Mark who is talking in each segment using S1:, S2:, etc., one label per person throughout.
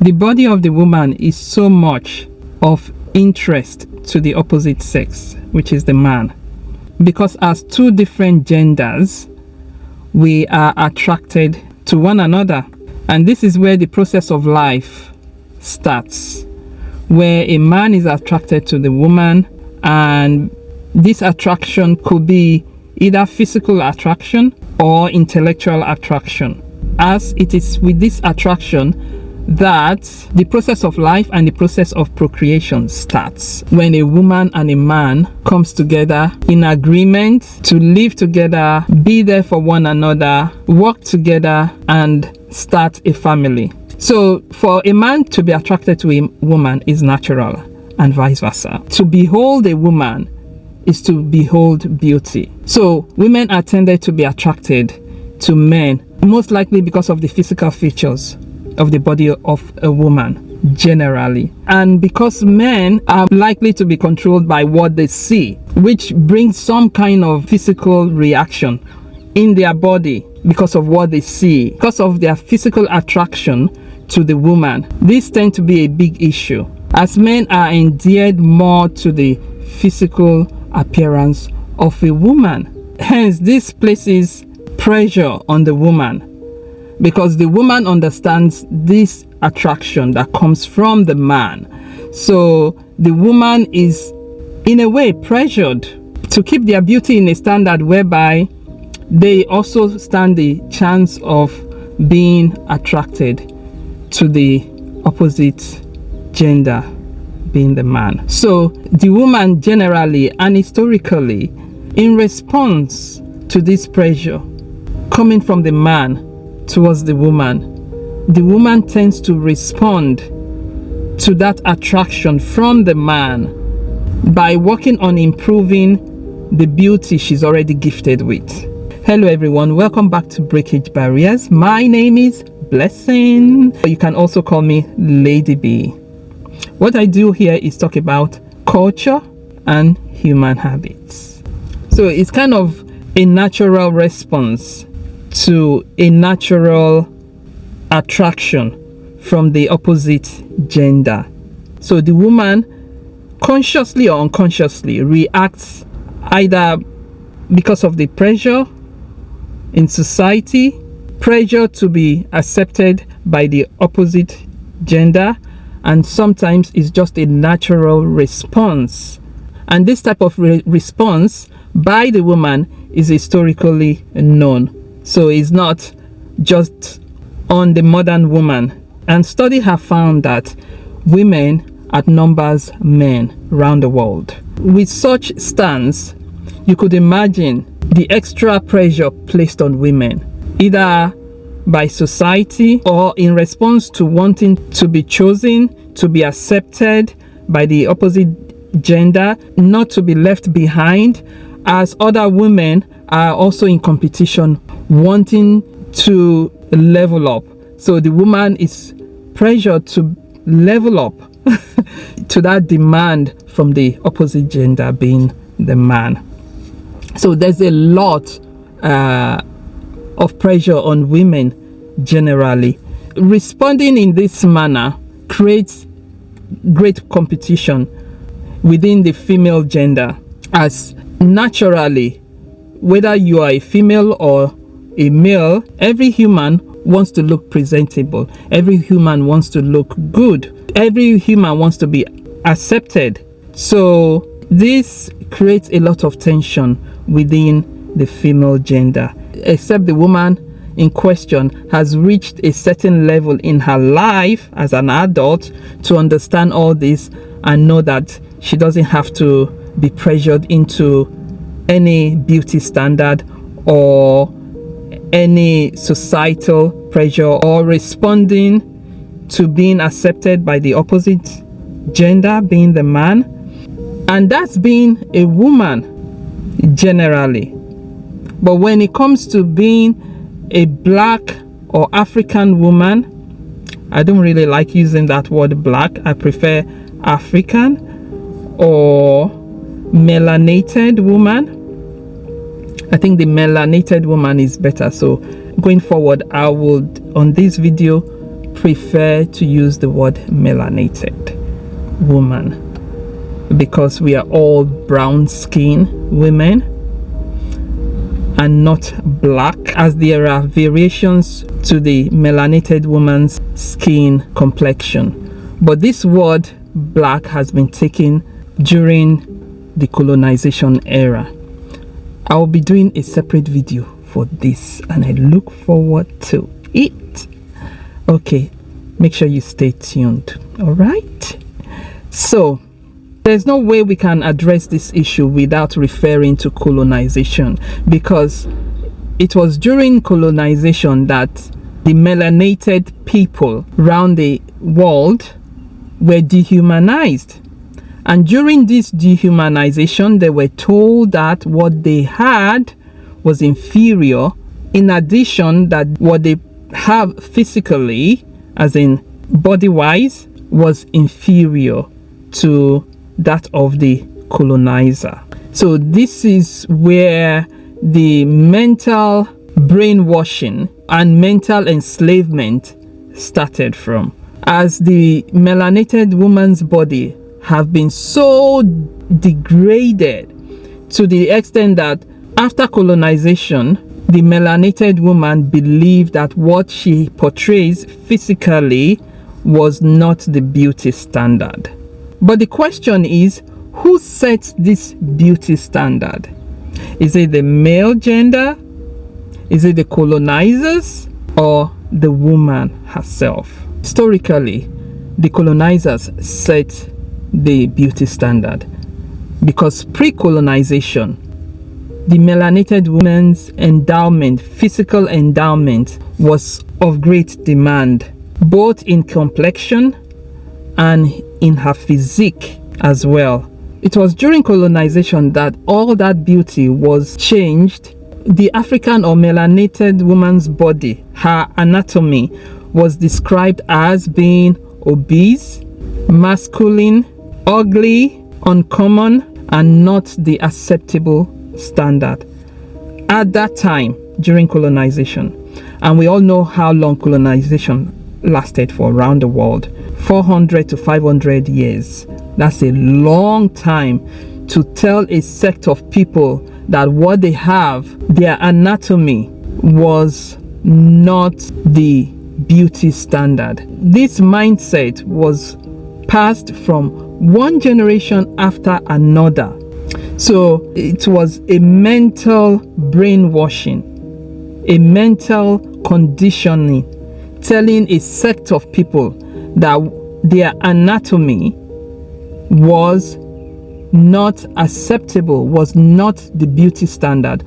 S1: The body of the woman is so much of interest to the opposite sex, which is the man, because as two different genders, we are attracted to one another. And this is where the process of life starts, where a man is attracted to the woman, and this attraction could be either physical attraction or intellectual attraction. As it is with this attraction that the process of life and the process of procreation starts, when a woman and a man comes together in agreement to live together, be there for one another, work together, and start a family. So for a man to be attracted to a woman is natural, and vice versa. To behold a woman is to behold beauty. So women are tended to be attracted to men, most likely because of the physical features of the body of a woman generally, and because men are likely to be controlled by what they see, which brings some kind of physical reaction in their body because of what they see, because of their physical attraction to the woman. This tends to be a big issue, as men are endeared more to the physical appearance of a woman. Hence, this places pressure on the woman, because the woman understands this attraction that comes from the man. So the woman is in a way pressured to keep their beauty in a standard whereby they also stand the chance of being attracted to the opposite gender, being the man. So the woman generally and historically, in response to this pressure coming from the man towards the woman tends to respond to that attraction from the man by working on improving the beauty she's already gifted with. Hello everyone, welcome back to Breakage Barriers. My name is Blessing. You can also call me Lady B. What I do here is talk about culture and human habits. So it's kind of a natural response to a natural attraction from the opposite gender. So the woman consciously or unconsciously reacts either because of the pressure in society, pressure to be accepted by the opposite gender, and sometimes it's just a natural response. And this type of response by the woman is historically known. So it's not just on the modern woman. And studies have found that women outnumbers men around the world. With such stance, you could imagine the extra pressure placed on women, either by society or in response to wanting to be chosen, to be accepted by the opposite gender, not to be left behind, as other women are also in competition, wanting to level up. So the woman is pressured to level up to that demand from the opposite gender, being the man. So there's a lot of pressure on women generally. Responding in this manner creates great competition within the female gender, as naturally, whether you are a female or a male, every human wants to look presentable. Every human wants to look good. Every human wants to be accepted. So this creates a lot of tension within the female gender, except the woman in question has reached a certain level in her life as an adult to understand all this and know that she doesn't have to be pressured into any beauty standard or any societal pressure, or responding to being accepted by the opposite gender, being the man. And that's being a woman generally. But when it comes to being a black or African woman, I don't really like using that word black. I prefer African or melanated woman. I think the melanated woman is better. So going forward, I would on this video prefer to use the word melanated woman because we are all brown skin women and not black, as there are variations to the melanated woman's skin complexion. But this word black has been taken during the colonization era. I will be doing a separate video for this and I look forward to it. Okay, make sure you stay tuned. All right. So there's no way we can address this issue without referring to colonization, because it was during colonization that the melanated people around the world were dehumanized. And during this dehumanization, they were told that what they had was inferior. In addition, that what they have physically, as in body-wise, was inferior to that of the colonizer. So this is where the mental brainwashing and mental enslavement started from, as the melanated woman's body have been so degraded to the extent that after colonization, the melanated woman believed that what she portrays physically was not the beauty standard. But the question is, who sets this beauty standard? Is it the male gender? Is it the colonizers or the woman herself? Historically, the colonizers set the beauty standard because pre-colonization, the melanated woman's endowment, physical endowment, was of great demand, both in complexion and in her physique as well. It was during colonization that all that beauty was changed. The African or melanated woman's body, her anatomy, was described as being obese, masculine, ugly, uncommon, and not the acceptable standard at that time during colonization. And we all know how long colonization lasted for around the world, 400 to 500 years. That's a long time to tell a sect of people that what they have, their anatomy, was not the beauty standard. This mindset was passed from one generation after another. So it was a mental brainwashing, a mental conditioning, telling a sect of people that their anatomy was not acceptable, was not the beauty standard.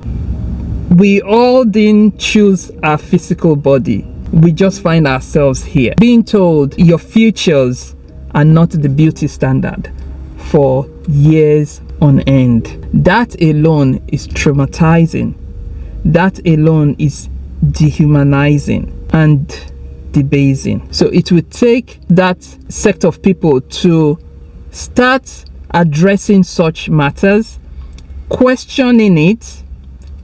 S1: We all didn't choose our physical body. We just find ourselves here being told your features are not the beauty standard for years on end. That alone is traumatizing. That alone is dehumanizing and debasing. So it would take that sect of people to start addressing such matters, questioning it,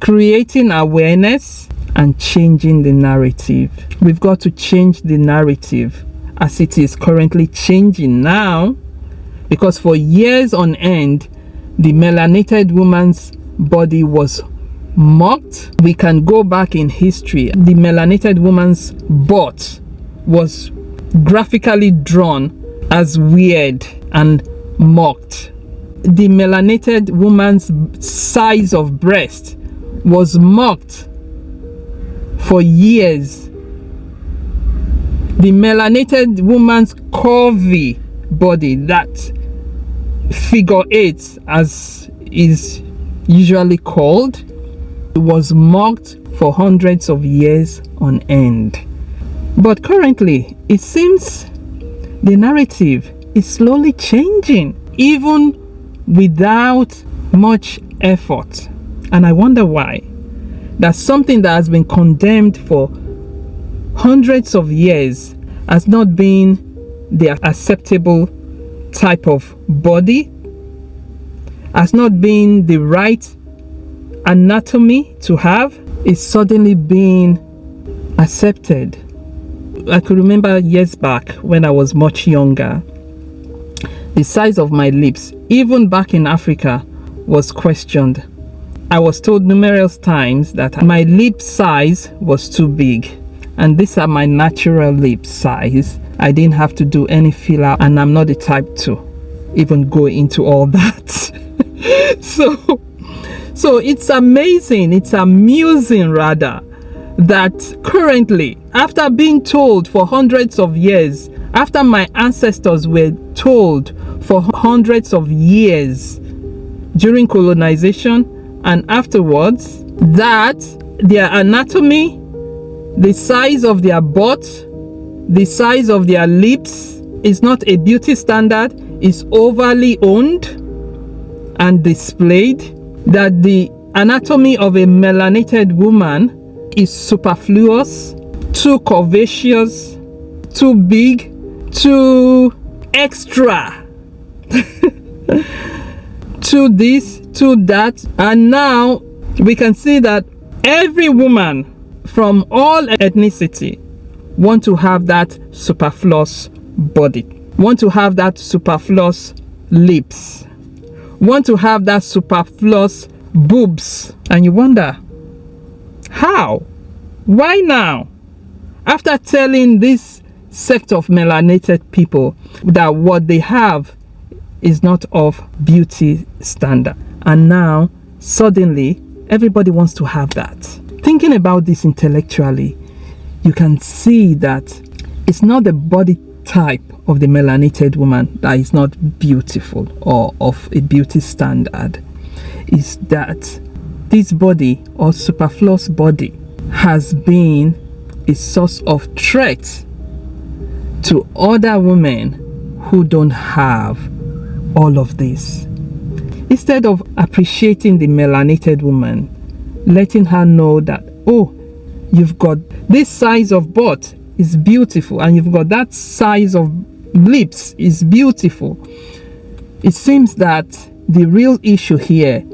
S1: creating awareness, and changing the narrative. We've got to change the narrative as it is currently changing now, because for years on end, the melanated woman's body was mocked. We can go back in history. The melanated woman's butt was graphically drawn as weird and mocked. The melanated woman's size of breast was mocked for years. The melanated woman's curvy body, that figure 8 as is usually called, was mocked for hundreds of years on end. But currently, it seems the narrative is slowly changing, even without much effort. And I wonder why. That something that has been condemned for hundreds of years as not being the acceptable type of body, as not being the right anatomy to have, is suddenly being accepted. could remember years back when I was much younger, the size of my lips, even back in Africa, was questioned. I was told numerous times that my lip size was too big, and these are my natural lip size. I didn't have to do any filler, and I'm not the type to even go into all that. So it's amazing, it's amusing rather, that currently, after being told for hundreds of years, after my ancestors were told for hundreds of years during colonization and afterwards, that their anatomy, the size of their butt, the size of their lips is not a beauty standard, is overly owned and displayed, that the anatomy of a melanated woman is superfluous, too curvaceous, too big, too extra, to this, to that. And now we can see that every woman from all ethnicity want to have that superfluous body, want to have that superfluous lips, want to have that superfluous boobs. And you wonder, how? Why now? After telling this sect of melanated people that what they have is not of beauty standard, and now suddenly everybody wants to have that. Thinking about this intellectually, you can see that it's not the body type of the melanated woman that is not beautiful or of a beauty standard. Is that this body or superfluous body has been a source of threat to other women who don't have all of this. Instead of appreciating the melanated woman, letting her know that, oh, you've got this size of butt is beautiful, and you've got that size of lips is beautiful. It seems that the real issue here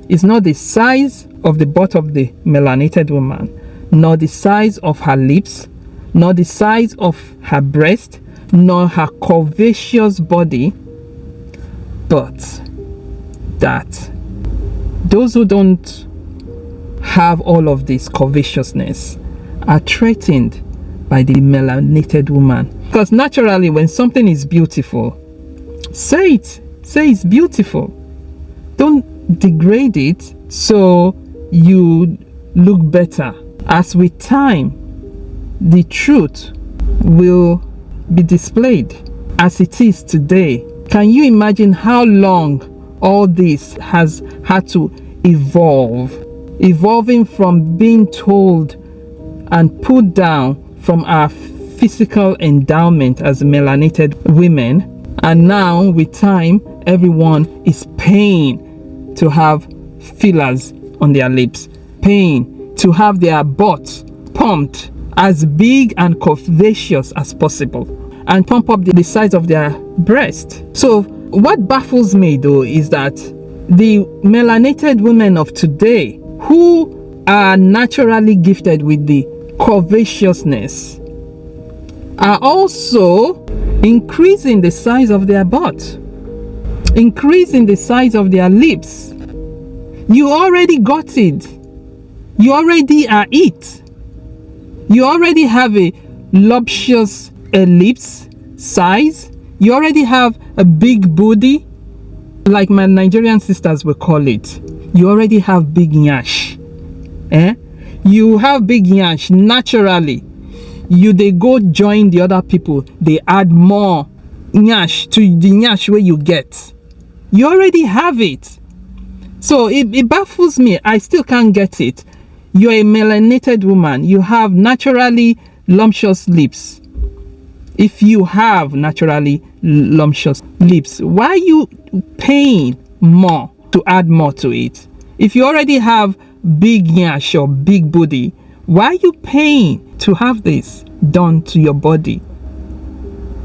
S1: is not the size of the butt of the melanated woman, nor the size of her lips, nor the size of her breast, nor her curvaceous body, but that those who don't have all of this curvaceousness are threatened by the melanated woman. Because naturally, when something is beautiful, say it. Say it's beautiful. Don't degrade it so you look better. As with time, the truth will be displayed as it is today. Can you imagine how long all this has had to evolve? Evolving from being told and put down from our physical endowment as melanated women, and now with time everyone is paying to have fillers on their lips, paying to have their butts pumped as big and curvaceous as possible, and pump up the size of their breast. So what baffles me though is that the melanated women of today, who are naturally gifted with the curvaceousness, are also increasing the size of their butt, increasing the size of their lips. You already got it. You already are it. You already have a voluptuous lips size. You already have a big booty, like my Nigerian sisters will call it. You already have big nyash. You have big nyash naturally. They go join the other people, they add more nyash to the nyash where you get. You already have it. So it baffles me. I still can't get it. You're a melanated woman, you have naturally voluptuous lips. If you have naturally voluptuous lips, why are you paying more to add more to it? If you already have big nyash or big booty, why are you paying to have this done to your body?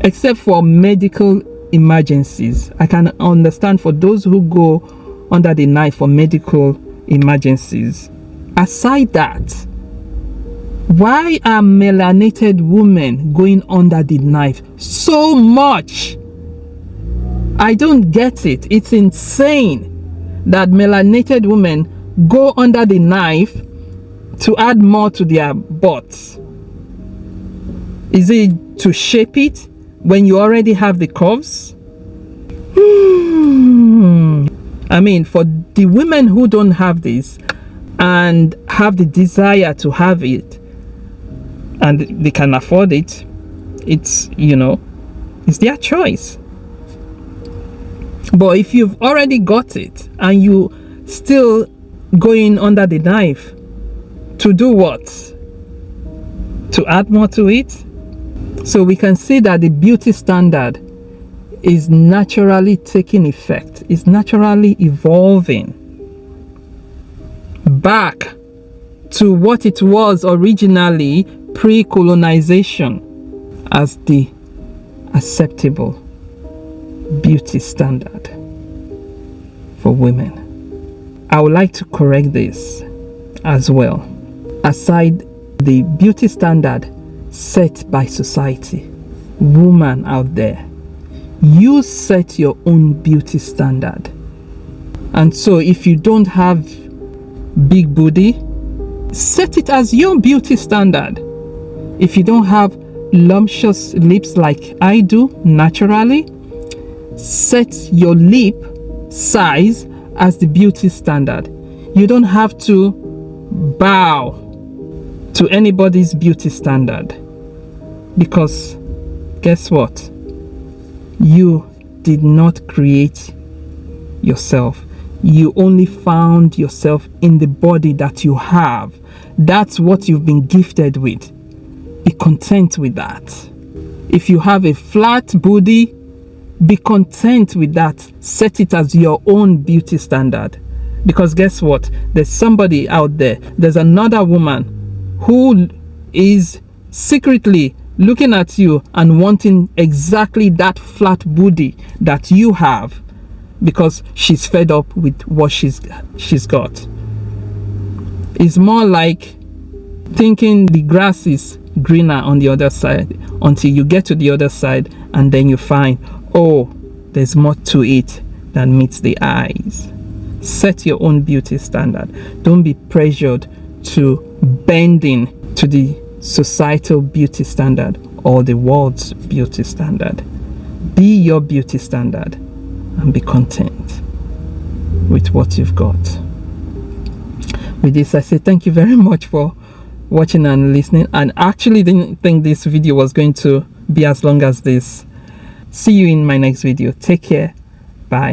S1: Except for medical emergencies. I can understand for those who go under the knife for medical emergencies. Aside that, Why are melanated women going under the knife so much? I don't get it. It's insane that melanated women go under the knife to add more to their butts. Is it to shape it when you already have the curves? I mean, for the women who don't have this and have the desire to have it, and they can afford it, it's, you know, it's their choice. But if you've already got it and you still going under the knife, to do what? To add more to it? So we can see that the beauty standard is naturally taking effect, is naturally evolving back to what it was originally pre-colonization as the acceptable beauty standard for women. I would like to correct this as well. Aside the beauty standard set by society, woman out there, you set your own beauty standard. And so if you don't have big booty, set it as your beauty standard. If you don't have lumptious lips like I do naturally, set your lip size as the beauty standard. You don't have to bow to anybody's beauty standard, because guess what? You did not create yourself. You only found yourself in the body that you have. That's what you've been gifted with. Be content with that. If you have a flat booty, be content with that. Set it as your own beauty standard. Because guess what? There's somebody out there. There's another woman who is secretly looking at you and wanting exactly that flat booty that you have, because she's fed up with what she's got. It's more like thinking the grass is greener on the other side until you get to the other side and then you find, oh, there's more to it than meets the eyes. Set your own beauty standard. Don't be pressured to bending to the societal beauty standard or the world's beauty standard. Be your beauty standard and be content with what you've got. With this, I say thank you very much for watching and listening. And actually didn't think this video was going to be as long as this. See you in my next video. Take care. Bye.